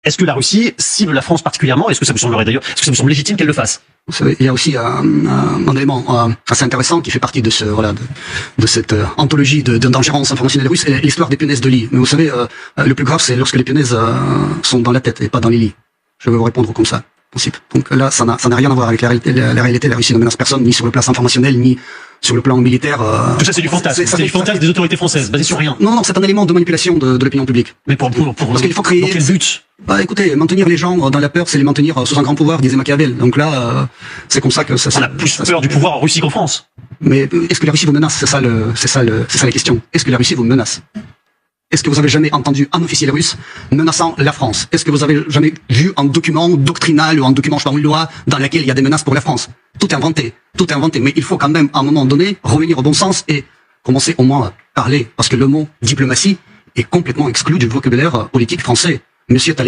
Est-ce que la Russie cible la France particulièrement? Est-ce que ça vous semblerait d'ailleurs, est-ce que ça vous semble légitime qu'elle le fasse? Vous savez, il y a aussi un élément assez intéressant qui fait partie de de cette anthologie d'ingérence informationnelle russe, et l'histoire des punaises de lit. Mais vous savez, le plus grave, c'est lorsque les punaises sont dans la tête et pas dans les lits. Je vais vous répondre comme ça. Donc là, ça n'a rien à voir avec la réalité. La réalité, la Russie ne menace personne, ni sur le plan informationnel, ni sur le plan militaire. Tout ça, c'est du fantasme. C'est du fantasme des autorités françaises, basé sur rien. Non, c'est un élément de manipulation de l'opinion publique. Mais pour parce qu'il faut créer. Dans quel but? Bah, écoutez, maintenir les gens dans la peur, c'est les maintenir sous un grand pouvoir, disait Machiavel. Donc là, c'est comme ça que ça. On a plus peur du pouvoir en Russie qu'en France. Mais est-ce que la Russie vous menace? C'est ça la question. Est-ce que la Russie vous menace? Est-ce que vous avez jamais entendu un officiel russe menaçant la France? Est-ce que vous avez jamais vu un document doctrinal ou un document, je sais pas, une loi dans laquelle il y a des menaces pour la France? Tout est inventé. Mais il faut quand même, à un moment donné, revenir au bon sens et commencer au moins à parler. Parce que le mot diplomatie est complètement exclu du vocabulaire politique français. Monsieur Talleyrand